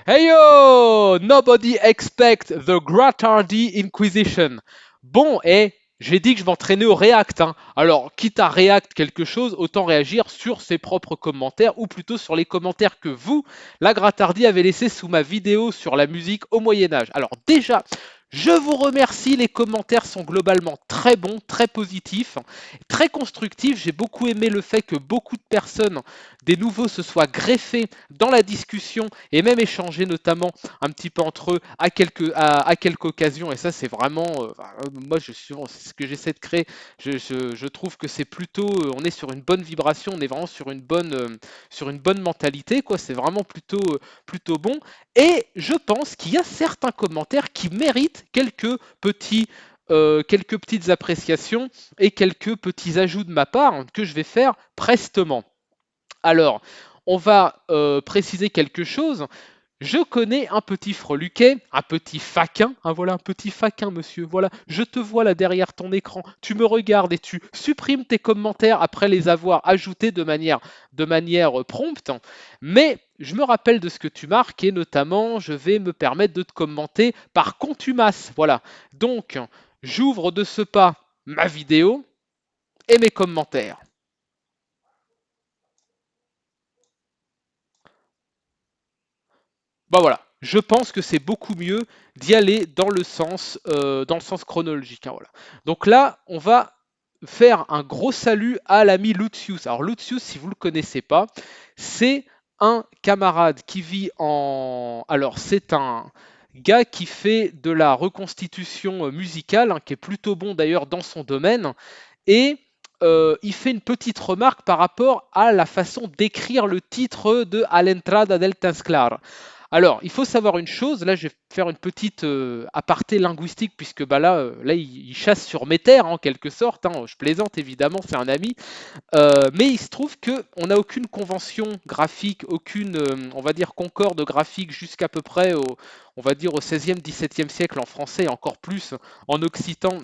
Hey yo! Nobody expect the Gratardi Inquisition. Bon, j'ai dit que je m'entraînais au React, hein. Alors, quitte à React quelque chose, autant réagir sur ses propres commentaires, ou plutôt sur les commentaires que vous, la Gratardi, avez laissés sous ma vidéo sur la musique au Moyen-Âge. Alors déjà, je vous remercie, les commentaires sont globalement très bons, très positifs, très constructifs. J'ai beaucoup aimé le fait que beaucoup de personnes, des nouveaux, se soient greffés dans la discussion et même échangé notamment un petit peu entre eux à quelques occasions. Et ça, c'est vraiment, moi, c'est ce que j'essaie de créer. Je trouve que c'est plutôt, on est sur une bonne vibration, on est vraiment sur une bonne mentalité, quoi. C'est vraiment plutôt bon. Et je pense qu'il y a certains commentaires qui méritent quelques petites appréciations et quelques petits ajouts de ma part, hein, que je vais faire prestement. Alors, on va préciser quelque chose. Je connais un petit freluquet, un petit faquin, hein, voilà, un petit faquin, monsieur, voilà, je te vois là derrière ton écran, tu me regardes et tu supprimes tes commentaires après les avoir ajoutés de manière prompte, mais je me rappelle de ce que tu marques et notamment, je vais me permettre de te commenter par contumace, voilà. Donc, j'ouvre de ce pas ma vidéo et mes commentaires. Bah voilà, je pense que c'est beaucoup mieux d'y aller dans le sens chronologique, hein, voilà. Donc là, on va faire un gros salut à l'ami Lucius. Alors Lucius, si vous ne le connaissez pas, c'est un camarade qui vit en... Alors c'est un gars qui fait de la reconstitution musicale, hein, qui est plutôt bon d'ailleurs dans son domaine, et il fait une petite remarque par rapport à la façon d'écrire le titre de A l'entrada del Tensclar. Alors, il faut savoir une chose, là je vais faire une petite aparté linguistique, puisque bah, là il chasse sur mes terres en quelque sorte, hein. Je plaisante évidemment, c'est un ami. Mais il se trouve qu'on n'a aucune convention graphique, aucune, on va dire, concorde graphique jusqu'à peu près on va dire au 16e, 17e siècle en français, et encore plus en occitan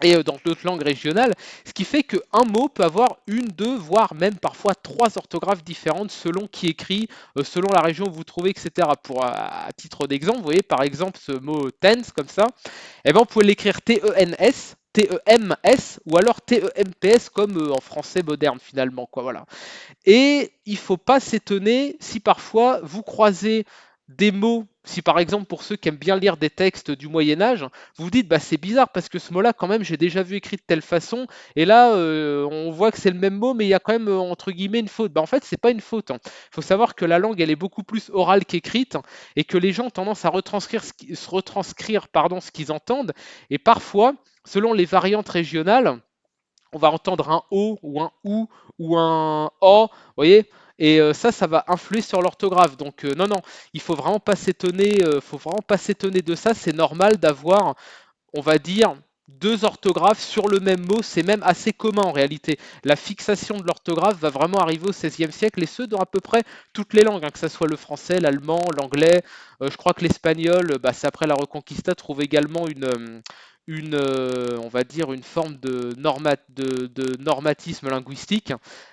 et dans d'autres langues régionales, ce qui fait qu'un mot peut avoir une, deux, voire même parfois trois orthographes différentes selon qui écrit, selon la région où vous trouvez, etc. À titre d'exemple, vous voyez par exemple ce mot tense comme ça, eh ben, on peut l'écrire T-E-N-S, T-E-M-S ou alors T-E-M-P-S comme en français moderne finalement, quoi, voilà. Et il ne faut pas s'étonner si parfois vous croisez des mots, si par exemple pour ceux qui aiment bien lire des textes du Moyen Âge, vous vous dites bah c'est bizarre parce que ce mot-là quand même j'ai déjà vu écrit de telle façon et là on voit que c'est le même mot mais il y a quand même entre guillemets une faute. Bah en fait c'est pas une faute, hein. Il faut savoir que la langue elle est beaucoup plus orale qu'écrite et que les gens ont tendance à retranscrire pardon, ce qu'ils entendent et parfois selon les variantes régionales on va entendre un O ou un OU ou un O, vous voyez, et ça va influer sur l'orthographe. Donc non, non, il faut vraiment pas s'étonner, faut vraiment pas s'étonner de ça. C'est normal d'avoir, on va dire, deux orthographes sur le même mot. C'est même assez commun en réalité. La fixation de l'orthographe va vraiment arriver au XVIe siècle et ce dans à peu près toutes les langues, hein, que ce soit le français, l'allemand, l'anglais. Je crois que l'espagnol, bah, c'est après la Reconquista, trouve également on va dire, une forme de normatisme linguistique,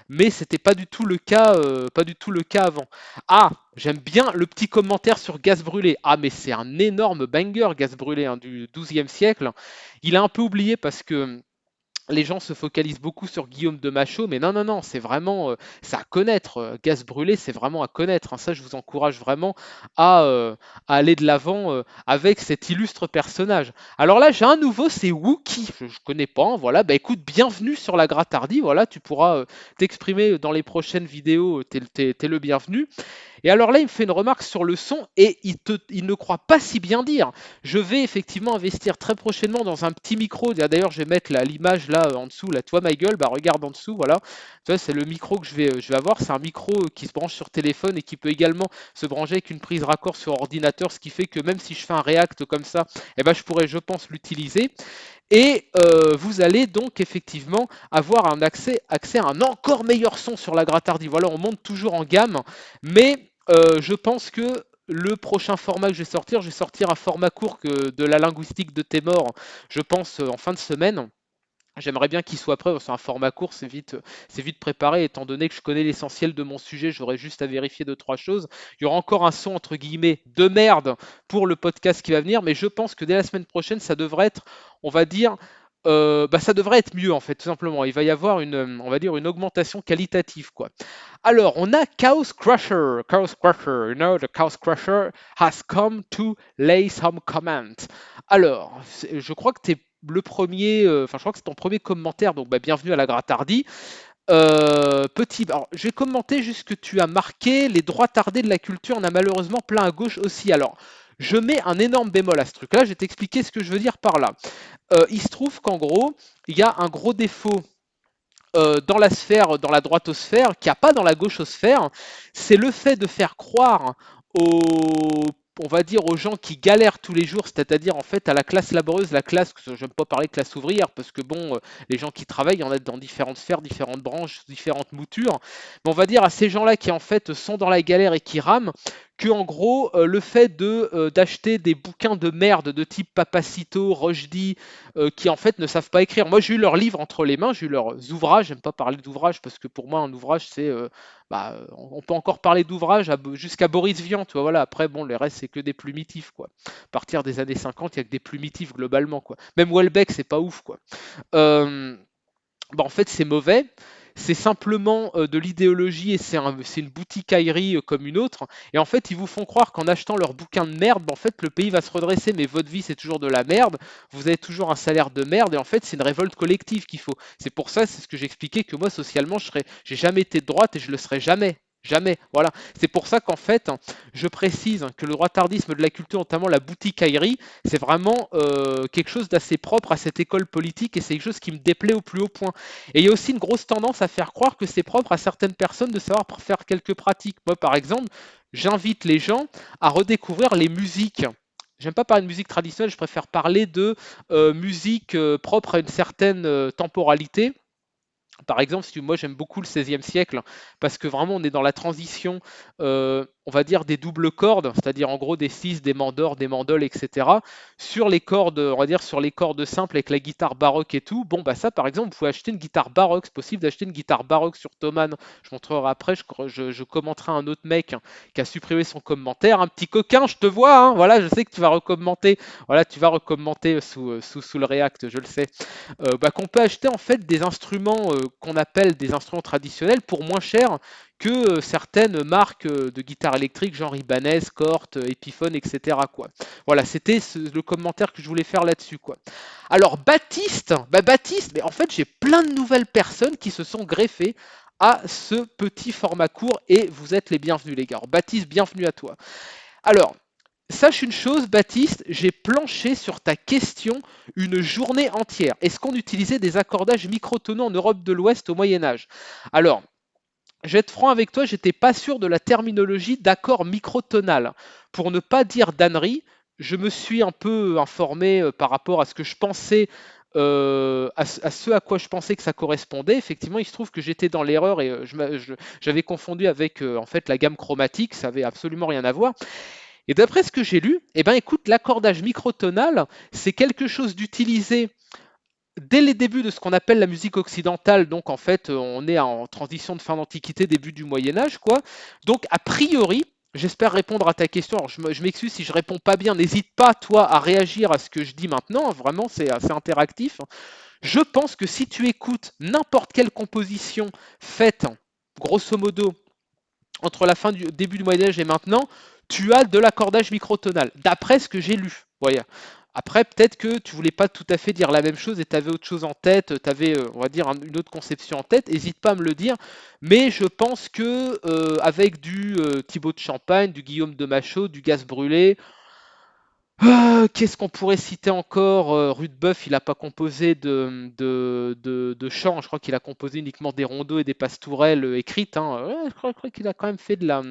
mais c'était pas du tout le cas, pas du tout le cas avant. Ah, j'aime bien le petit commentaire sur Gaz Brûlé. Ah, mais c'est un énorme banger, Gaz Brûlé, hein, du XIIe siècle. Il a un peu oublié parce que les gens se focalisent beaucoup sur Guillaume de Machaut, mais non, non, non, c'est vraiment, c'est à connaître. Gaz brûlé, c'est vraiment à connaître, hein. Ça, je vous encourage vraiment à aller de l'avant avec cet illustre personnage. Alors là, j'ai un nouveau, c'est Wookie. Je ne connais pas, hein, voilà. Bah écoute, bienvenue sur la Gratardie. Voilà, tu pourras t'exprimer dans les prochaines vidéos. T'es le bienvenu. Et alors là, il me fait une remarque sur le son et il ne croit pas si bien dire. Je vais effectivement investir très prochainement dans un petit micro. D'ailleurs, je vais mettre l'image là en dessous. Là, toi, ma gueule, bah regarde en dessous, voilà. Tu vois, c'est le micro que je vais avoir. C'est un micro qui se branche sur téléphone et qui peut également se brancher avec une prise raccord sur ordinateur, ce qui fait que même si je fais un React comme ça, eh ben, je pourrais, je pense, l'utiliser. Et vous allez donc effectivement avoir accès à un encore meilleur son sur la Gratardie. Voilà, on monte toujours en gamme, mais je pense que le prochain format que je vais sortir un format court de la linguistique de Témor, je pense en fin de semaine. J'aimerais bien qu'il soit prêt, c'est un format court, c'est vite préparé, étant donné que je connais l'essentiel de mon sujet, j'aurais juste à vérifier deux, trois choses. Il y aura encore un son, entre guillemets, de merde pour le podcast qui va venir, mais je pense que dès la semaine prochaine, ça devrait être, on va dire, ça devrait être mieux, en fait, tout simplement. Il va y avoir on va dire, une augmentation qualitative, quoi. Alors, on a Chaos Crusher. Chaos Crusher, you know, the Chaos Crusher has come to lay some comments. Alors, je crois que tu es le premier, enfin, je crois que c'est ton premier commentaire, donc bah, bienvenue à la Gratardi. Alors, j'ai commenté juste que tu as marqué les droits tardés de la culture, on a malheureusement plein à gauche aussi. Alors, je mets un énorme bémol à ce truc-là, je vais t'expliquer ce que je veux dire par là. Il se trouve qu'en gros, il y a un gros défaut dans la sphère, dans la droitosphère, qu'il n'y a pas dans la gauchosphère, c'est le fait de faire croire aux, on va dire aux gens qui galèrent tous les jours, c'est-à-dire en fait à la classe laboreuse, la classe, j'aime pas parler de classe ouvrière, parce que bon, les gens qui travaillent, il y en a dans différentes sphères, différentes branches, différentes moutures, mais on va dire à ces gens-là qui en fait sont dans la galère et qui rament, que en gros, le fait d'acheter des bouquins de merde de type Papacito, Rochdy, qui en fait ne savent pas écrire. Moi, j'ai eu leurs livres entre les mains, j'ai eu leurs ouvrages. J'aime pas parler d'ouvrages parce que pour moi, un ouvrage, c'est, on peut encore parler d'ouvrages jusqu'à Boris Vian, tu vois. Voilà. Après, bon, le reste, c'est que des plumitifs, quoi. À partir des années 50, il y a que des plumitifs globalement, quoi. Même Welbeck, c'est pas ouf, quoi. Euh, en fait, c'est mauvais. C'est simplement de l'idéologie et c'est une boutiquaillerie comme une autre. Et en fait, ils vous font croire qu'en achetant leur bouquin de merde, en fait, le pays va se redresser. Mais votre vie, c'est toujours de la merde. Vous avez toujours un salaire de merde. Et en fait, c'est une révolte collective qu'il faut. C'est pour ça, c'est ce que j'expliquais, que moi, socialement, j'ai jamais été de droite et je le serai jamais. Jamais. Voilà. C'est pour ça qu'en fait, je précise que le droitardisme de la culture, notamment la boutiquaillerie, c'est vraiment quelque chose d'assez propre à cette école politique et c'est quelque chose qui me déplaît au plus haut point. Et il y a aussi une grosse tendance à faire croire que c'est propre à certaines personnes de savoir faire quelques pratiques. Moi, par exemple, j'invite les gens à redécouvrir les musiques. J'aime pas parler de musique traditionnelle, je préfère parler de musique propre à une certaine temporalité. Par exemple, si moi j'aime beaucoup le XVIe siècle, parce que vraiment on est dans la transition, on va dire des doubles cordes, c'est-à-dire en gros des cis, des mandors, des mandoles, etc. Sur les cordes, on va dire sur les cordes simples avec la guitare baroque et tout. Bon bah ça par exemple, vous pouvez acheter une guitare baroque, c'est possible d'acheter une guitare baroque sur Thomann. Je montrerai après, je commenterai un autre mec qui a supprimé son commentaire, un petit coquin, je te vois, hein, voilà, je sais que tu vas recommenter, voilà, tu vas recommenter sous le React, je le sais. Qu'on peut acheter en fait des instruments qu'on appelle des instruments traditionnels pour moins cher que certaines marques de guitare électrique, genre Ibanez, Cort, Epiphone, etc. Quoi. Voilà, c'était le commentaire que je voulais faire là-dessus. Quoi. Alors Baptiste, Baptiste, mais en fait j'ai plein de nouvelles personnes qui se sont greffées à ce petit format court et vous êtes les bienvenus les gars. Alors, Baptiste, bienvenue à toi. Alors, sache une chose, Baptiste, j'ai planché sur ta question une journée entière. Est-ce qu'on utilisait des accordages microtonaux en Europe de l'Ouest au Moyen Âge? Alors, je vais être franc avec toi, j'étais pas sûr de la terminologie d'accord microtonal. Pour ne pas dire d'ânerie, je me suis un peu informé par rapport à ce que je pensais, à ce à quoi je pensais que ça correspondait. Effectivement, il se trouve que j'étais dans l'erreur et j'avais confondu avec en fait la gamme chromatique, ça avait absolument rien à voir. Et d'après ce que j'ai lu, eh ben, écoute, l'accordage microtonal, c'est quelque chose d'utilisé dès les débuts de ce qu'on appelle la musique occidentale. Donc, en fait, on est en transition de fin d'Antiquité, début du Moyen-Âge, quoi. Donc, a priori, j'espère répondre à ta question. Alors, je m'excuse si je réponds pas bien. N'hésite pas, toi, à réagir à ce que je dis maintenant. Vraiment, c'est assez interactif. Je pense que si tu écoutes n'importe quelle composition faite, grosso modo, entre la fin du début du Moyen Âge et maintenant, tu as de l'accordage microtonal, d'après ce que j'ai lu. Voyez. Après, peut-être que tu voulais pas tout à fait dire la même chose et tu avais autre chose en tête, tu avais, on va dire, une autre conception en tête, n'hésite pas à me le dire. Mais je pense que avec du Thibaut de Champagne, du Guillaume de Machaut, du gaz brûlé, qu'est-ce qu'on pourrait citer encore? Rudebeuf, il n'a pas composé de chants, je crois qu'il a composé uniquement des rondeaux et des pastourelles écrites. Hein. Ouais, je crois qu'il a quand même fait de la.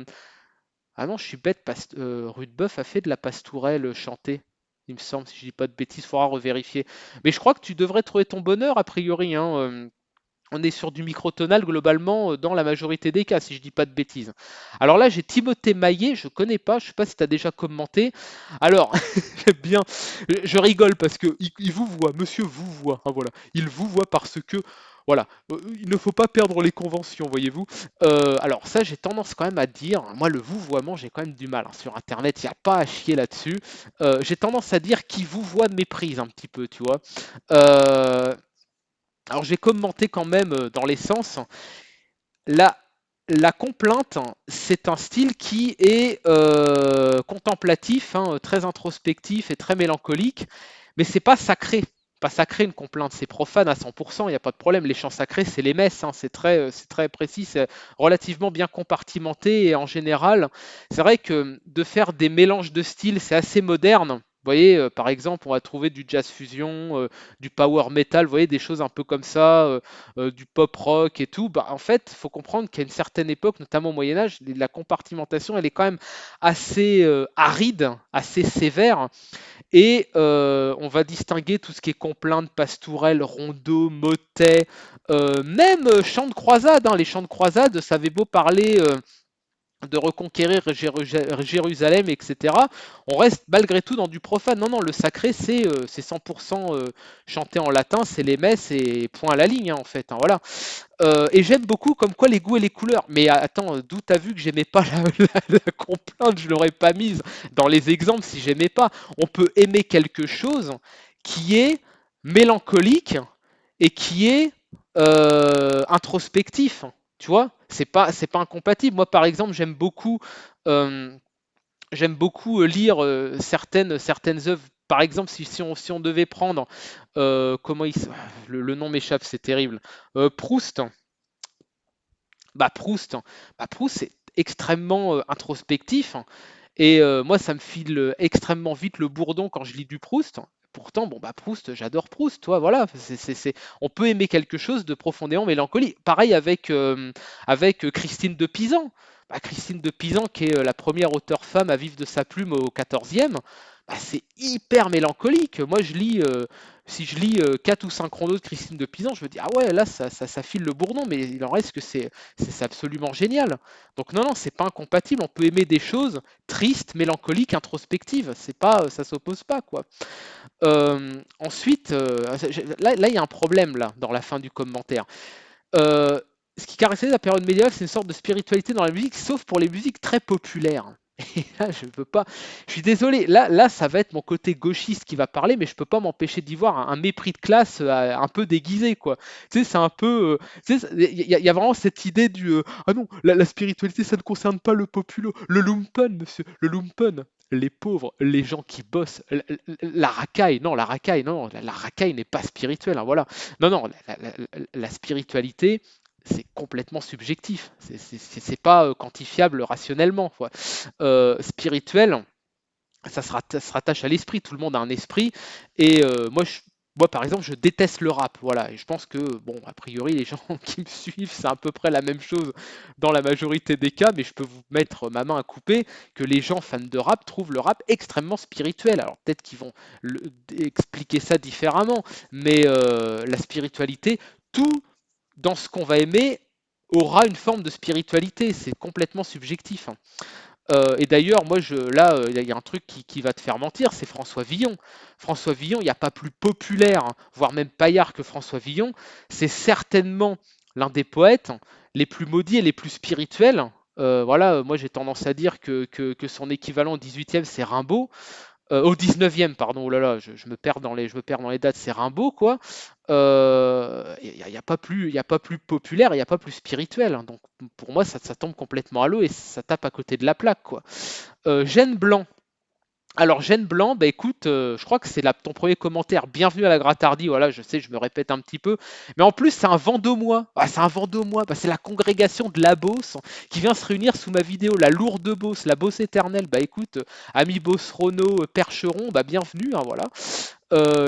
Ah non, je suis bête, Rudebeuf a fait de la pastourelle chantée, il me semble, si je dis pas de bêtises, il faudra revérifier. Mais je crois que tu devrais trouver ton bonheur, a priori. Hein. On est sur du microtonal globalement dans la majorité des cas, si je dis pas de bêtises. Alors là, j'ai Timothée Maillet, je connais pas, je sais pas si tu as déjà commenté. Alors, j'aime bien, je rigole parce que il vous voit, monsieur vous voit, hein, voilà. Il vous voit parce que, voilà, il ne faut pas perdre les conventions, voyez-vous. Alors ça, j'ai tendance quand même à dire, moi le vouvoiement, j'ai quand même du mal, hein. Sur Internet, il n'y a pas à chier là-dessus. J'ai tendance à dire qui vous voit méprise un petit peu, tu vois. Euh, alors j'ai commenté quand même dans l'essence. La, la complainte, c'est un style qui est contemplatif, hein, très introspectif et très mélancolique, mais c'est pas sacré. Pas sacré une complainte, c'est profane à 100%, il n'y a pas de problème. Les chants sacrés, c'est les messes, hein, c'est très précis, c'est relativement bien compartimenté et en général, c'est vrai que de faire des mélanges de styles, c'est assez moderne. Vous voyez, par exemple, on va trouver du jazz fusion, du power metal, vous voyez, des choses un peu comme ça, du pop rock et tout. Bah, en fait, il faut comprendre qu'à une certaine époque, notamment au Moyen Âge, la compartimentation, elle est quand même assez aride, assez sévère. Et on va distinguer tout ce qui est complainte, pastourelle, rondeau, motet, même chant de croisade, hein. Les chants de croisade, ça avait beau parler de reconquérir Jérusalem, etc. On reste malgré tout dans du profane. Non, non, le sacré, c'est 100% chanté en latin, c'est les messes et point à la ligne, hein, en fait, hein, voilà. Et j'aime beaucoup comme quoi les goûts et les couleurs. Mais attends, d'où t'as vu que j'aimais pas la complainte? Je l'aurais pas mise dans les exemples si j'aimais pas. On peut aimer quelque chose qui est mélancolique et qui est introspectif. Tu vois, c'est pas incompatible. Moi, par exemple, euh, j'aime beaucoup lire certaines œuvres. Par exemple, si on devait prendre, comment le nom m'échappe, c'est terrible. Proust. Proust, c'est extrêmement introspectif. Et moi, ça me file extrêmement vite le bourdon quand je lis du Proust. Pourtant, bon, bah, Proust, j'adore Proust, toi, voilà. On peut aimer quelque chose de profondément mélancolique. Pareil avec Christine de Pisan. Bah, Christine de Pisan, qui est la première auteure femme à vivre de sa plume au XIVe, bah, c'est hyper mélancolique. Moi, si je lis 4 ou 5 rondeaux de Christine de Pisan, je me dis, ah ouais, là, ça file le bourdon, mais il en reste que c'est absolument génial. Donc non, non, c'est pas incompatible. On peut aimer des choses tristes, mélancoliques, introspectives. C'est pas, ça s'oppose pas, quoi. Ensuite, là, il y a un problème là dans la fin du commentaire. Euh, Ce qui caractérise la période médiévale, c'est une sorte de spiritualité dans la musique, sauf pour les musiques très populaires. Et là, je peux pas. Je suis désolé. Là, ça va être mon côté gauchiste qui va parler, mais je peux pas m'empêcher d'y voir un mépris de classe un peu déguisé, quoi. Tu sais, c'est un peu. Tu sais, il y a vraiment cette idée du ah non, la spiritualité, ça ne concerne pas le populo, le lumpen, monsieur, le lumpen. Les pauvres, les gens qui bossent, la racaille, non, la racaille n'est pas spirituelle, hein, voilà. Non, non, la spiritualité, c'est complètement subjectif. C'est pas quantifiable rationnellement, quoi. Spirituel, se rattache à l'esprit. Tout le monde a un esprit. Et moi, par exemple, je déteste le rap. Voilà. Et je pense que, bon, a priori, les gens qui me suivent, c'est à peu près la même chose dans la majorité des cas. Mais je peux vous mettre ma main à couper que les gens fans de rap trouvent le rap extrêmement spirituel. Alors peut-être qu'ils vont expliquer ça différemment. Mais la spiritualité, tout dans ce qu'on va aimer aura une forme de spiritualité. C'est complètement subjectif, hein. Et d'ailleurs, moi, là, il y a un truc qui va te faire mentir, c'est François Villon. François Villon, il n'y a pas plus populaire, hein, voire même paillard que François Villon. C'est certainement l'un des poètes les plus maudits et les plus spirituels. Voilà, moi j'ai tendance à dire que son équivalent au 18e, c'est Rimbaud. Au 19e, pardon, oh là là, je me perds dans les dates, c'est Rimbaud, quoi. Y a pas plus populaire, il n'y a pas plus spirituel, hein. Donc pour moi, ça tombe complètement à l'eau et ça tape à côté de la plaque, quoi. Gène Blanc. Alors, Gène Blanc, bah écoute, je crois que c'est ton premier commentaire. Bienvenue à la Gratardie. Voilà, je sais, je me répète un petit peu. Mais en plus, c'est un Vendômois. Ah, c'est un Vendômois. Bah, c'est la congrégation de la Beauce qui vient se réunir sous ma vidéo, la lourde Beauce, la Beauce éternelle. Bah écoute, ami Beauceronneau, Percheron, bah bienvenue, hein, voilà.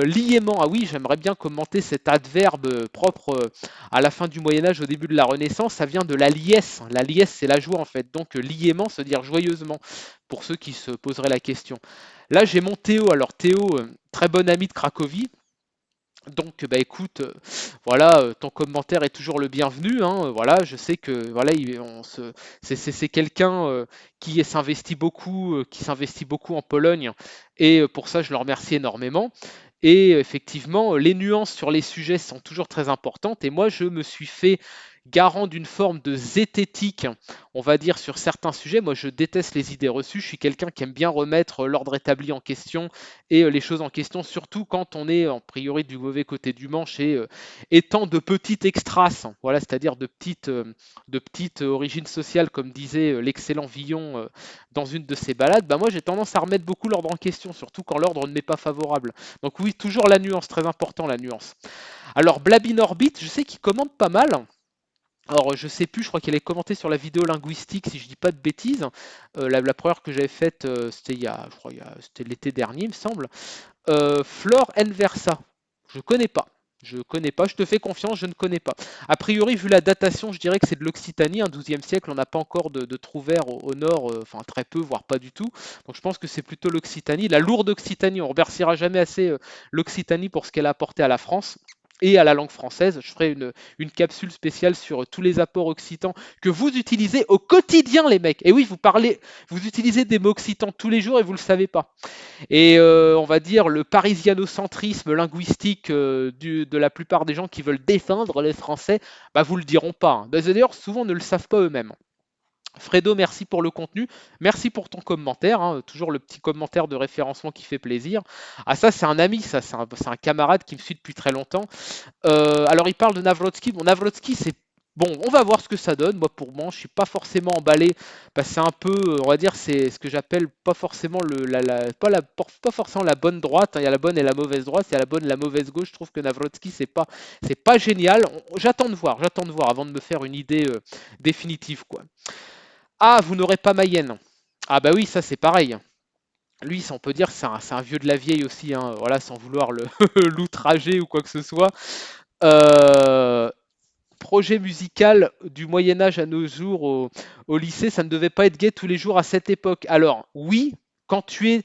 Liément, ah oui, j'aimerais bien commenter cet adverbe propre à la fin du Moyen-Âge, au début de la Renaissance. Ça vient de la liesse. La liesse, c'est la joie en fait. Donc, liément, se dire joyeusement, pour ceux qui se poseraient la question. Là, j'ai mon Théo. Alors, Théo, très bon ami de Cracovie. Donc, bah écoute, voilà, ton commentaire est toujours le bienvenu, hein, voilà, je sais que voilà, c'est quelqu'un qui s'investit beaucoup en Pologne, et pour ça, je le remercie énormément. Et effectivement, les nuances sur les sujets sont toujours très importantes. Et moi, je me suis fait garant d'une forme de zététique, on va dire, sur certains sujets. Moi, je déteste les idées reçues. Je suis quelqu'un qui aime bien remettre l'ordre établi en question et les choses en question, surtout quand on est en priori du mauvais côté du manche et étant de petites extras, voilà, c'est-à-dire de petites origines sociales, comme disait l'excellent Villon dans une de ses balades. Bah moi, j'ai tendance à remettre beaucoup l'ordre en question, surtout quand l'ordre ne m'est pas favorable. Donc oui, toujours la nuance, très important la nuance. Alors Blabinorbit, je sais qu'il commente pas mal. Alors je sais plus, je crois qu'elle est commentée sur la vidéo linguistique, si je dis pas de bêtises. La première que j'avais faite, c'était je crois, c'était l'été dernier, il me semble. Flore Enversa, je connais pas. Je connais pas, je te fais confiance, je ne connais pas. A priori, vu la datation, je dirais que c'est de l'Occitanie, un 12e siècle, on n'a pas encore de trouvères au nord, enfin très peu, voire pas du tout. Donc je pense que c'est plutôt l'Occitanie, la lourde Occitanie, on ne remerciera jamais assez l'Occitanie pour ce qu'elle a apporté à la France et à la langue française. Je ferai une capsule spéciale sur tous les apports occitans que vous utilisez au quotidien, les mecs. Et oui, vous utilisez des mots occitans tous les jours et vous le savez pas. Et on va dire le parisianocentrisme linguistique de la plupart des gens qui veulent défendre les Français, bah, vous le diront pas, hein. D'ailleurs, souvent ne le savent pas eux-mêmes. Fredo, merci pour le contenu, merci pour ton commentaire, hein, toujours le petit commentaire de référencement qui fait plaisir. Ah ça c'est un ami, ça c'est un camarade qui me suit depuis très longtemps. Alors il parle de Navrotsky. Bon, Navrotsky, c'est bon, on va voir ce que ça donne. Moi, pour moi, je suis pas forcément emballé parce que c'est un peu, on va dire, c'est ce que j'appelle pas forcément pas forcément la bonne droite, hein. Il y a la bonne et la mauvaise droite, il y a la bonne et la mauvaise gauche. Je trouve que Navrotsky, c'est pas génial. J'attends de voir avant de me faire une idée définitive, quoi. Ah, vous n'aurez pas Mayenne. Ah bah oui, ça c'est pareil. Lui, on peut dire, c'est un vieux de la vieille aussi, hein, voilà, sans vouloir l'outrager ou quoi que ce soit. Euh, Projet musical du Moyen Âge à nos jours au lycée, ça ne devait pas être gay tous les jours à cette époque. Alors oui, quand tu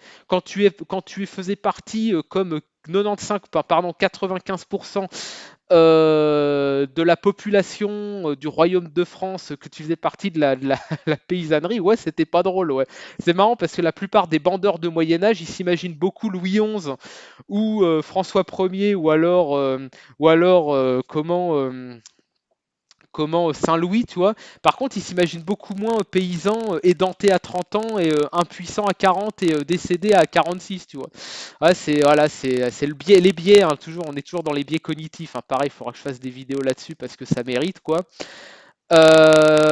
faisais partie comme 95, pardon, 95% de la population du Royaume de France, que tu faisais partie la paysannerie, ouais, c'était pas drôle, ouais. C'est marrant parce que la plupart des bandeurs de Moyen Âge, ils s'imaginent beaucoup Louis XI ou François Ier ou alors comment Saint-Louis, tu vois. Par contre, il s'imagine beaucoup moins paysan édenté à 30 ans et impuissant à 40 et décédé à 46, tu vois. Ouais, c'est le biais, les biais, hein, toujours, on est toujours dans les biais cognitifs, hein. Pareil, il faudra que je fasse des vidéos là-dessus parce que ça mérite, quoi.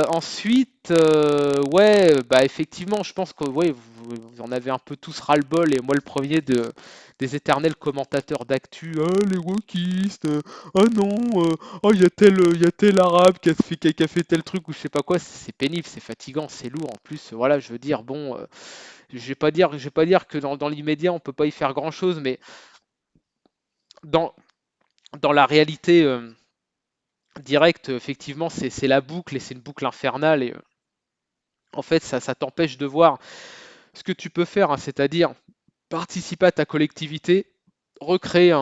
Ensuite, ouais, bah effectivement, je pense que ouais, vous en avez un peu tous ras-le-bol, et moi le premier des éternels commentateurs d'actu. Ah, les wokistes, ah non, oh, il y a tel arabe qui a fait tel truc ou je sais pas quoi. C'est pénible, c'est fatigant, c'est lourd. En plus, voilà, je veux dire, bon, je vais pas dire que dans l'immédiat on peut pas y faire grand-chose, mais dans, dans la réalité directe, effectivement, c'est la boucle et c'est une boucle infernale. Et en fait, ça t'empêche de voir ce que tu peux faire, hein, c'est-à-dire participer à ta collectivité, recréer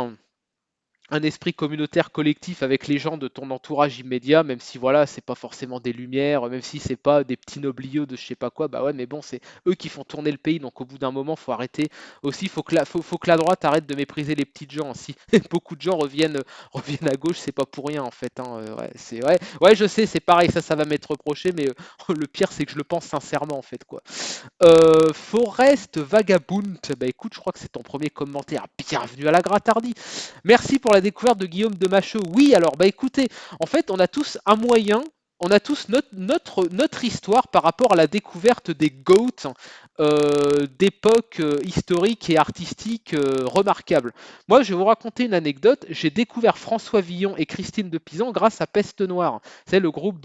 un esprit communautaire collectif avec les gens de ton entourage immédiat, même si voilà, c'est pas forcément des lumières, même si c'est pas des petits nobliaux de je sais pas quoi, bah ouais, mais bon, c'est eux qui font tourner le pays, donc au bout d'un moment, faut arrêter. Aussi, faut que la droite arrête de mépriser les petites gens. Si beaucoup de gens reviennent à gauche, c'est pas pour rien en fait, hein. Ouais, ouais, je sais, c'est pareil, ça va m'être reproché, mais le pire, c'est que je le pense sincèrement en fait, quoi. Forest Vagabond, bah écoute, je crois que c'est ton premier commentaire. Bienvenue à la Gratardie. Merci pour la découverte de Guillaume de Machaut. Oui, alors bah écoutez, en fait, on a tous un moyen, on a tous notre histoire par rapport à la découverte des GOAT d'époques historiques et artistiques remarquables. Moi, je vais vous raconter une anecdote. J'ai découvert François Villon et Christine de Pisan grâce à Peste Noire. C'est le groupe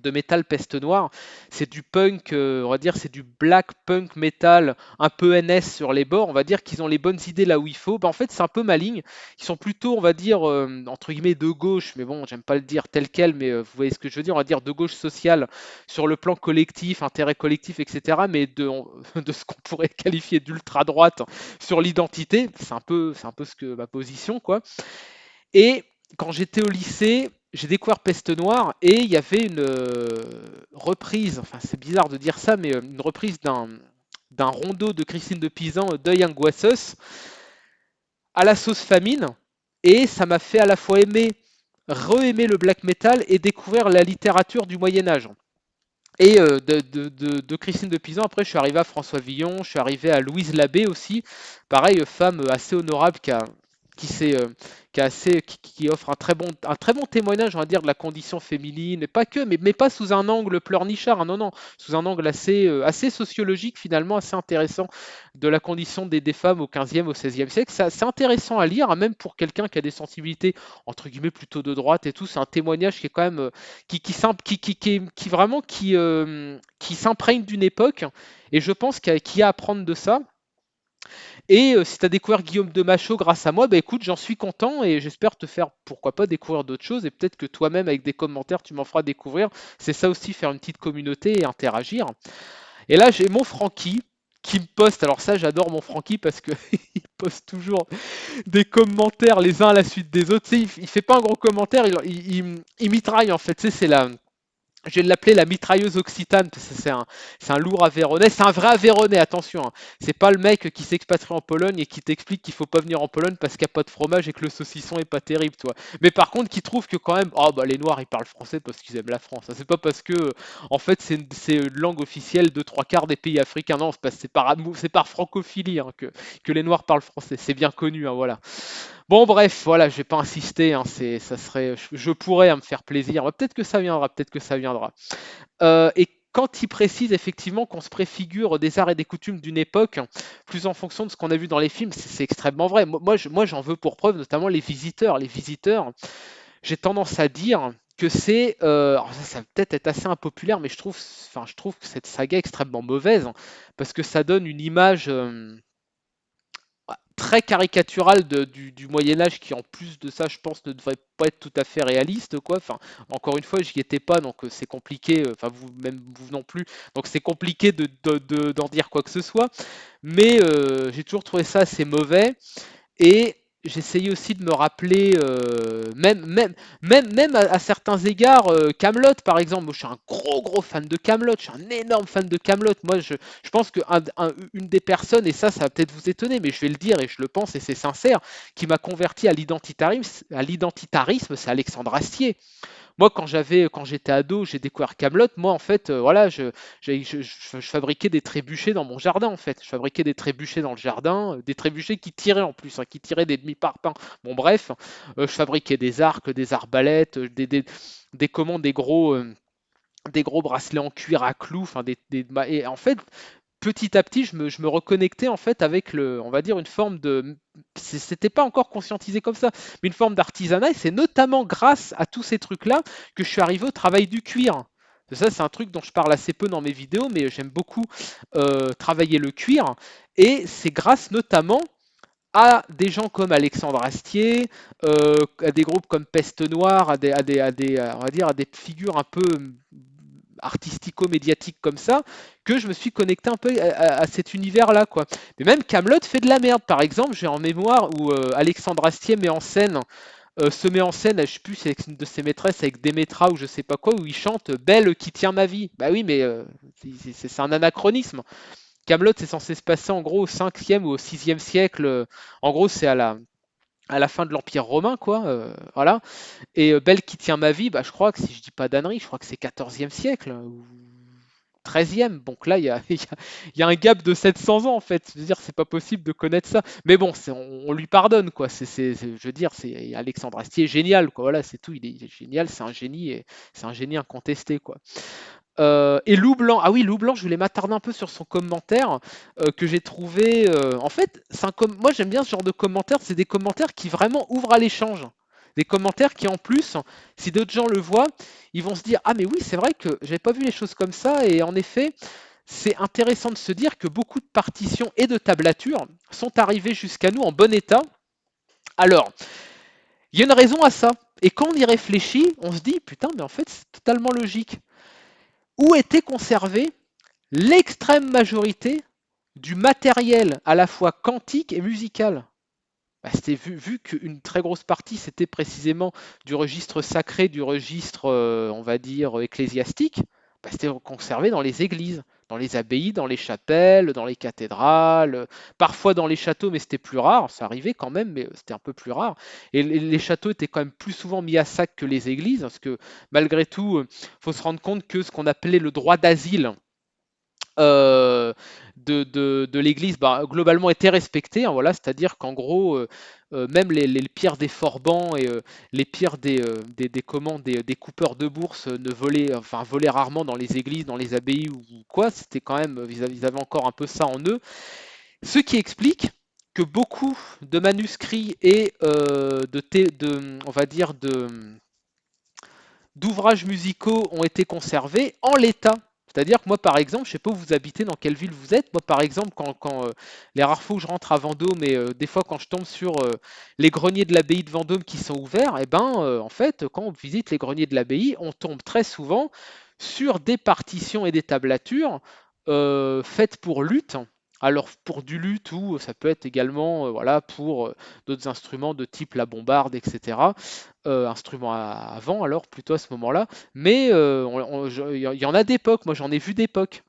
de métal Peste Noire. C'est du punk, on va dire, c'est du black punk metal, un peu NS sur les bords. On va dire qu'ils ont les bonnes idées là où il faut. Bah, en fait, c'est un peu ma ligne. Ils sont plutôt, on va dire, entre guillemets, de gauche, mais bon, j'aime pas le dire tel quel, mais vous voyez ce que je veux dire. On va dire de gauche sociale sur le plan collectif, intérêt collectif, etc. Mais de ce qu'on pourrait qualifier d'ultra droite sur l'identité. C'est un peu ce que ma position, quoi. Et quand j'étais au lycée, j'ai découvert Peste Noire et il y avait une reprise, enfin c'est bizarre de dire ça, mais une reprise d'un rondeau de Christine de Pisan, Deuil angoisseuse, à la sauce famine. Et ça m'a fait à la fois aimer, re-aimer le black metal et découvrir la littérature du Moyen Âge. Et de Christine de Pisan, après, je suis arrivé à François Villon, je suis arrivé à Louise Labbé aussi. Pareil, femme assez honorable qui, s'est, qui offre un très bon témoignage, on va dire, de la condition féminine, et pas que, mais pas sous un angle pleurnichard, hein, non, non, sous un angle assez sociologique, finalement, assez intéressant de la condition des femmes au 15e, au 16e siècle. C'est intéressant à lire, hein, même pour quelqu'un qui a des sensibilités, entre guillemets, plutôt de droite et tout. C'est un témoignage qui est quand même vraiment qui s'imprègne d'une époque et je pense qu'il y a à apprendre de ça. Et si tu as découvert Guillaume de Machaut grâce à moi, bah écoute, j'en suis content et j'espère te faire, pourquoi pas, découvrir d'autres choses et peut-être que toi-même, avec des commentaires, tu m'en feras découvrir. C'est ça aussi, faire une petite communauté et interagir. Et là, j'ai mon Francky qui me poste, alors ça j'adore mon Francky parce que il poste toujours des commentaires les uns à la suite des autres. Tu sais, il fait pas un gros commentaire, il mitraille en fait. Tu sais, je vais l'appeler la mitrailleuse occitane, parce que c'est un lourd Aveyronais, c'est un vrai Aveyronais, attention, hein. C'est pas le mec qui s'expatrie en Pologne et qui t'explique qu'il faut pas venir en Pologne parce qu'il n'y a pas de fromage et que le saucisson est pas terrible, toi. Mais par contre, qui trouve que quand même, oh bah les Noirs ils parlent français parce qu'ils aiment la France. C'est pas parce que, en fait, c'est une langue officielle de trois quarts des pays africains. Non, c'est par francophilie, hein, que les Noirs parlent français. C'est bien connu, hein, voilà. Bon, bref, voilà, je vais pas insister, hein, ça serait, je pourrais, hein, me faire plaisir. Peut-être que ça viendra, peut-être que ça viendra. Et quand il précise effectivement qu'on se préfigure des arts et des coutumes d'une époque, plus en fonction de ce qu'on a vu dans les films, c'est extrêmement vrai. Moi, j'en veux pour preuve notamment les visiteurs. Les visiteurs, j'ai tendance à dire que c'est, alors ça va peut-être être assez impopulaire, mais je trouve que cette saga est extrêmement mauvaise, hein, parce que ça donne une image très caricatural du Moyen Âge qui, en plus de ça, je pense, ne devrait pas être tout à fait réaliste, quoi. Enfin, encore une fois, j'y étais pas, donc c'est compliqué, enfin vous même vous non plus, donc c'est compliqué d'en dire quoi que ce soit, mais j'ai toujours trouvé ça assez mauvais. Et j'essayais aussi de me rappeler, même à certains égards, Camelot par exemple. Moi, je suis un gros fan de Camelot. Je suis un énorme fan de Camelot. Moi, je pense que une des personnes, et ça va peut-être vous étonner, mais je vais le dire et je le pense et c'est sincère, qui m'a converti à l'identitarisme, c'est Alexandre Astier. Moi, quand j'étais ado, j'ai découvert Camelot. Moi, en fait, voilà, je fabriquais des trébuchets dans mon jardin, en fait. Je fabriquais des trébuchets dans le jardin, des trébuchets qui tiraient en plus, hein, qui tiraient des demi-parpaings. Bon, bref, je fabriquais des arcs, des arbalètes, des commandes, des gros bracelets en cuir à clous. Enfin, et en fait, petit à petit, je me reconnectais en fait avec on va dire une forme de, c'était pas encore conscientisé comme ça, mais une forme d'artisanat. Et c'est notamment grâce à tous ces trucs-là que je suis arrivé au travail du cuir. Ça, c'est un truc dont je parle assez peu dans mes vidéos, mais j'aime beaucoup travailler le cuir. Et c'est grâce notamment à des gens comme Alexandre Astier, à des groupes comme Peste Noire, on va dire, à des figures un peu artistico-médiatiques comme ça, que je me suis connecté un peu à cet univers-là, quoi. Mais même Camelot fait de la merde. Par exemple, j'ai en mémoire où Alexandre Astier se met en scène, je sais plus, c'est avec une de ses maîtresses, avec Démétra ou je sais pas quoi, où il chante Belle qui tient ma vie. Bah oui, mais c'est un anachronisme. Camelot, c'est censé se passer en gros au 5e ou au 6e siècle. En gros, c'est à la fin de l'Empire romain, quoi. Voilà. Et Belle qui tient ma vie, bah, je crois que si je dis pas d'ânerie, je crois que c'est 14e siècle ou 13e. Donc là, il y a un gap de 700 ans en fait. Je veux dire, c'est pas possible de connaître ça. Mais bon, on lui pardonne quoi. Je veux dire, c'est Alexandre Astier est génial quoi. Voilà, c'est tout. Il est génial, c'est un génie et c'est un génie incontesté quoi. Et Lou Blanc, ah oui, Lou Blanc, je voulais m'attarder un peu sur son commentaire que j'ai trouvé. En fait, moi j'aime bien ce genre de commentaires, c'est des commentaires qui vraiment ouvrent à l'échange. Des commentaires qui en plus, si d'autres gens le voient, ils vont se dire ah mais oui c'est vrai que j'avais pas vu les choses comme ça et en effet c'est intéressant de se dire que beaucoup de partitions et de tablatures sont arrivées jusqu'à nous en bon état. Alors il y a une raison à ça et quand on y réfléchit, on se dit putain mais en fait c'est totalement logique. Où était conservée l'extrême majorité du matériel à la fois quantique et musical? Bah, c'était vu qu'une très grosse partie, c'était précisément du registre sacré, du registre, on va dire, ecclésiastique, bah, c'était conservé dans les églises, dans les abbayes, dans les chapelles, dans les cathédrales, parfois dans les châteaux, mais c'était plus rare, ça arrivait quand même, mais c'était un peu plus rare. Et les châteaux étaient quand même plus souvent mis à sac que les églises, parce que malgré tout, il faut se rendre compte que ce qu'on appelait le droit d'asile, euh, de l'Église bah, globalement était respecté, hein, voilà, c'est-à-dire qu'en gros, même les pires des forbans et les pires des coupeurs de bourse ne volaient, enfin, volaient rarement dans les églises, dans les abbayes ou quoi, c'était quand même, ils avaient encore un peu ça en eux, ce qui explique que beaucoup de manuscrits et on va dire d'ouvrages musicaux ont été conservés en l'état. C'est-à-dire que moi, par exemple, je ne sais pas où vous habitez, dans quelle ville vous êtes. Moi, par exemple, les rares fois où je rentre à Vendôme et des fois quand je tombe sur les greniers de l'abbaye de Vendôme qui sont ouverts, et ben, en fait, quand on visite les greniers de l'abbaye, on tombe très souvent sur des partitions et des tablatures faites pour luth. Alors pour du luth ou ça peut être également voilà, pour d'autres instruments de type la bombarde, etc. Instruments à vent alors plutôt à ce moment-là. Mais il y en a d'époque, moi j'en ai vu d'époque.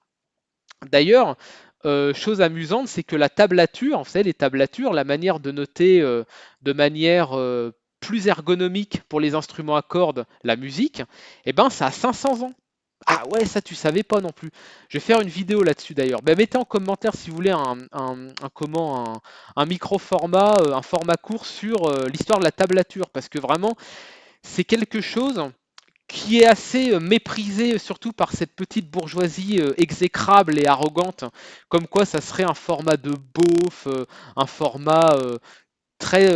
D'ailleurs, chose amusante, c'est que la tablature, vous savez, les tablatures, la manière de noter de manière plus ergonomique pour les instruments à cordes, la musique, eh ben ça a 500 ans. Ah ouais, ça tu savais pas non plus. Je vais faire une vidéo là-dessus d'ailleurs. Ben, mettez en commentaire si vous voulez un micro format, un format court sur l'histoire de la tablature, parce que vraiment c'est quelque chose qui est assez méprisé, surtout par cette petite bourgeoisie exécrable et arrogante, comme quoi ça serait un format de beauf, un format très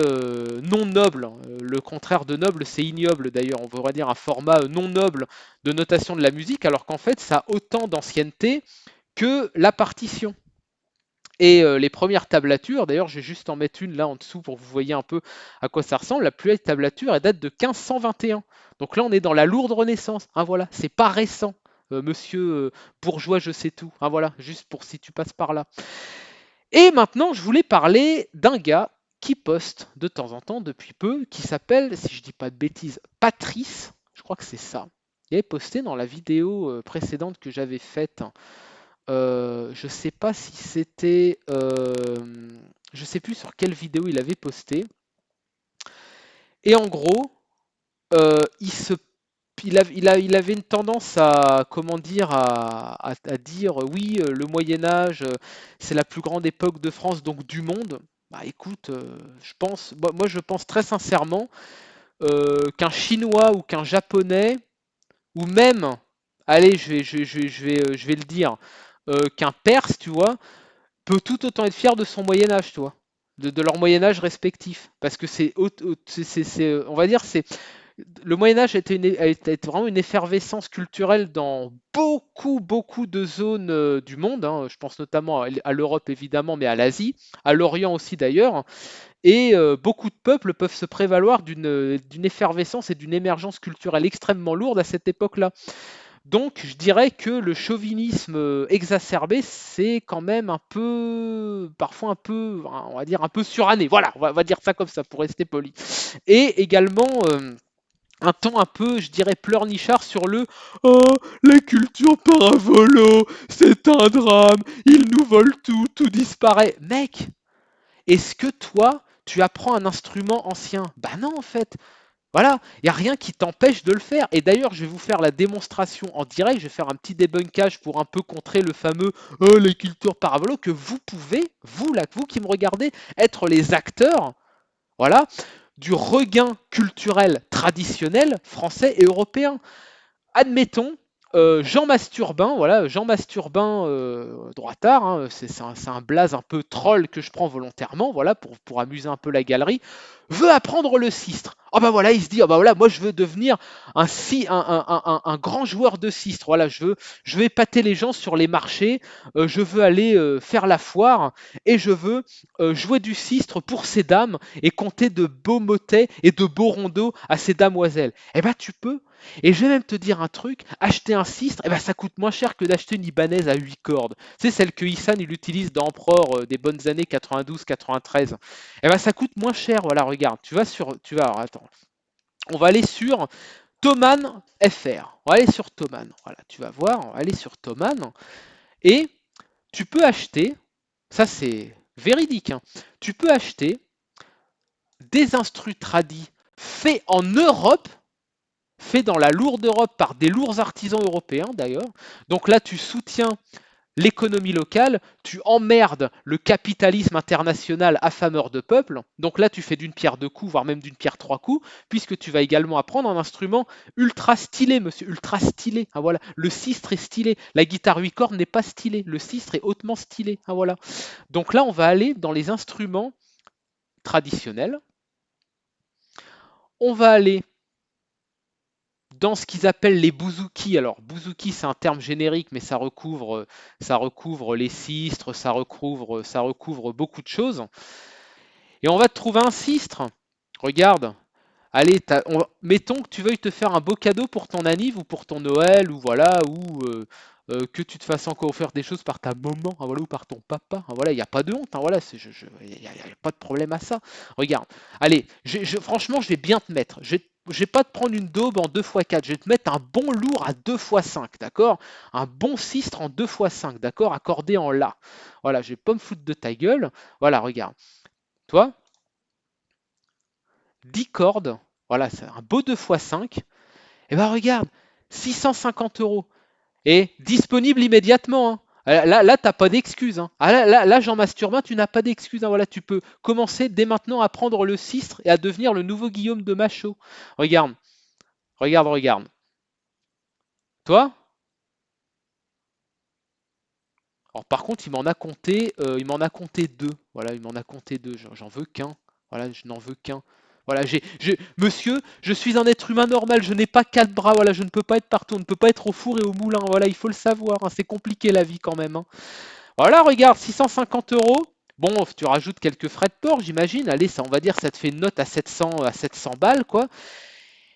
non noble. Le contraire de noble, c'est ignoble d'ailleurs. On pourrait dire un format non noble de notation de la musique, alors qu'en fait, ça a autant d'ancienneté que la partition. Et les premières tablatures, d'ailleurs, je vais juste en mettre une là en dessous pour que vous voyez un peu à quoi ça ressemble. La plus vieille tablature, elle date de 1521. Donc là, on est dans la lourde Renaissance. Hein, voilà, c'est pas récent, monsieur bourgeois, je sais tout. Hein, voilà, juste pour si tu passes par là. Et maintenant, je voulais parler d'un gars qui poste de temps en temps depuis peu, qui s'appelle, si je dis pas de bêtises, Patrice. Je crois que c'est ça. Il avait posté dans la vidéo précédente que j'avais faite. Je sais pas si c'était, je sais plus sur quelle vidéo il avait posté. Et en gros, il se, il avait une tendance à, comment dire, à dire, oui, le Moyen Âge, c'est la plus grande époque de France, donc du monde. Bah écoute, je pense, moi je pense très sincèrement qu'un Chinois ou qu'un Japonais, ou même, allez, je vais le dire, qu'un Perse, tu vois, peut tout autant être fier de son Moyen Âge, toi, de leur Moyen Âge respectif, parce que on va dire, c'est le Moyen Âge a été vraiment une effervescence culturelle dans beaucoup de zones du monde. Hein. Je pense notamment à l'Europe évidemment, mais à l'Asie, à l'Orient aussi d'ailleurs. Et beaucoup de peuples peuvent se prévaloir d'une effervescence et d'une émergence culturelle extrêmement lourde à cette époque-là. Donc, je dirais que le chauvinisme exacerbé, c'est quand même un peu, parfois un peu, on va dire un peu suranné. Voilà, on va dire ça comme ça pour rester poli. Et également un ton un peu, je dirais, pleurnichard sur le «Oh, la culture paravolo, c'est un drame, ils nous volent tout, tout disparaît». Mec, est-ce que toi, tu apprends un instrument ancien? Bah non, en fait. Voilà, il n'y a rien qui t'empêche de le faire. Et d'ailleurs, je vais vous faire la démonstration en direct. Je vais faire un petit débunkage pour un peu contrer le fameux oh, les cultures paravolo que vous pouvez, vous là, vous qui me regardez, être les acteurs, voilà, du regain culturel traditionnel français et européen. Admettons, Jean Masturbin, voilà, Jean Masturbin, droitard, hein, c'est un blaze un peu troll que je prends volontairement, voilà, pour amuser un peu la galerie. veut apprendre le sistre. Ah bah voilà, il se dit, ah bah voilà, moi je veux devenir un grand joueur de sistre. Voilà, je veux épater les gens sur les marchés, je veux aller faire la foire et je veux jouer du sistre pour ces dames et compter de beaux motets et de beaux rondeaux à ces damoiselles. Eh ben tu peux. Et je vais même te dire un truc, acheter un sistre, eh ben, ça coûte moins cher que d'acheter une Ibanaise à 8 cordes. C'est celle que Issan il utilise dans Empereur des bonnes années 92-93. Eh ben, ça coûte moins cher. Voilà, regarde, alors, attends. On va aller sur Thomann FR. On va aller sur Thomann. Voilà, tu vas voir, on va aller sur Thomann. Et tu peux acheter, ça c'est véridique, hein, tu peux acheter des instrus tradis faits en Europe, faits dans la lourde Europe par des lourds artisans européens d'ailleurs. Donc là, tu soutiens l'économie locale, tu emmerdes le capitalisme international affameur de peuple. Donc là, tu fais d'une pierre deux coups, voire même d'une pierre trois coups, puisque tu vas également apprendre un instrument ultra stylé, monsieur, ultra stylé. Ah, voilà. Le sistre est stylé. La guitare 8 cordes n'est pas stylée. Le sistre est hautement stylé. Ah, voilà. Donc là, on va aller dans les instruments traditionnels. On va aller dans ce qu'ils appellent les bouzouki. Alors, bouzouki, c'est un terme générique, mais ça recouvre les sistres, ça recouvre beaucoup de choses. Et on va te trouver un sistre. Regarde, allez, mettons que tu veuilles te faire un beau cadeau pour ton anniv ou pour ton Noël, ou voilà, ou que tu te fasses encore offrir des choses par ta maman, hein, voilà, ou par ton papa. Hein, voilà, il n'y a pas de honte, hein, voilà, il n'y a pas de problème à ça. Regarde, allez, franchement, je vais bien te mettre. Je vais pas te prendre une daube en 2x4, je vais te mettre un bon lourd à 2x5, d'accord? Un bon sistre en 2x5, d'accord? Accordé en La. Voilà, je vais pas me foutre de ta gueule. Voilà, regarde. Toi, 10 cordes, voilà, c'est un beau 2x5. Et ben regarde, 650 euros. Et disponible immédiatement. Hein. Là, t'as pas d'excuse. Hein. Ah, là, Jean Masturbin, tu n'as pas d'excuse. Hein. Voilà, tu peux commencer dès maintenant à prendre le sistre et à devenir le nouveau Guillaume de Machaut. Regarde, regarde. Toi? Alors, par contre, il m'en a compté deux. Voilà, il m'en a compté deux. J'en veux qu'un. Voilà, je n'en veux qu'un. Voilà, monsieur, je suis un être humain normal, je n'ai pas quatre bras, voilà, je ne peux pas être partout, on ne peut pas être au four et au moulin, voilà, il faut le savoir, hein, c'est compliqué la vie quand même. Hein. Voilà, regarde, 650 euros. Bon, tu rajoutes quelques frais de port, j'imagine. Allez, ça, on va dire, ça te fait une note à 700 balles, quoi.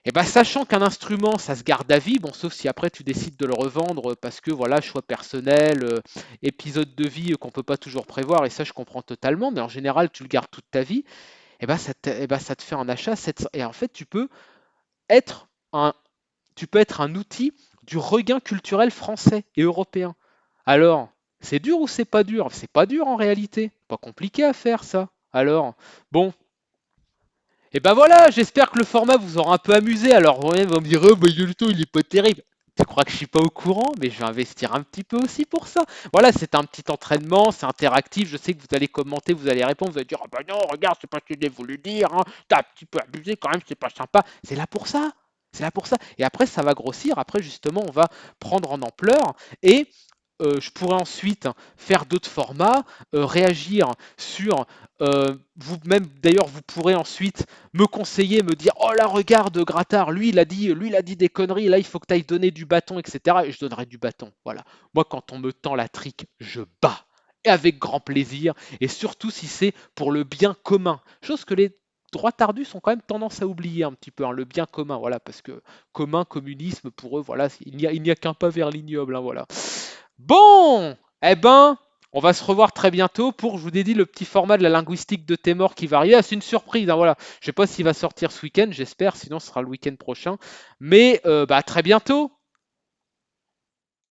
Et bien, sachant qu'un instrument, ça se garde à vie, bon, sauf si après tu décides de le revendre parce que, voilà, choix personnel, épisode de vie qu'on peut pas toujours prévoir, et ça, je comprends totalement, mais en général, tu le gardes toute ta vie, et ben, ça te fait un achat 700. Et en fait, être un, tu peux être un outil du regain culturel français et européen. Alors, c'est dur ou c'est pas dur? C'est pas dur en réalité. Pas compliqué à faire ça. Alors, bon, et ben voilà, j'espère que le format vous aura un peu amusé. Alors, vous va me dire, oh, bah, le ton, il est pas terrible. Tu crois que je suis pas au courant, mais je vais investir un petit peu aussi pour ça. Voilà, c'est un petit entraînement, c'est interactif. Je sais que vous allez commenter, vous allez répondre, vous allez dire, ah bah non, regarde, c'est pas ce que j'ai voulu dire, hein. T'as un petit peu abusé quand même, c'est pas sympa. C'est là pour ça. C'est là pour ça. Et après, ça va grossir. Après, justement, on va prendre en ampleur et je pourrais ensuite faire d'autres formats, réagir sur vous-même. D'ailleurs, vous pourrez ensuite me conseiller, me dire oh là regarde Grattard, lui il a dit des conneries, là il faut que tu ailles donner du bâton, etc. Et je donnerai du bâton. Voilà. Moi, quand on me tend la trique, je bats. Et avec grand plaisir, et surtout si c'est pour le bien commun. Chose que les droits tardus ont quand même tendance à oublier un petit peu, hein, le bien commun, voilà, parce que commun, communisme, pour eux, voilà, il n'y a qu'un pas vers l'ignoble, hein, voilà. Bon, eh ben, on va se revoir très bientôt pour, je vous ai dit, le petit format de la linguistique de Témor qui va arriver. Ah, c'est une surprise, hein, voilà. Je sais pas s'il va sortir ce week-end, j'espère, sinon ce sera le week-end prochain. Mais bah, à très bientôt.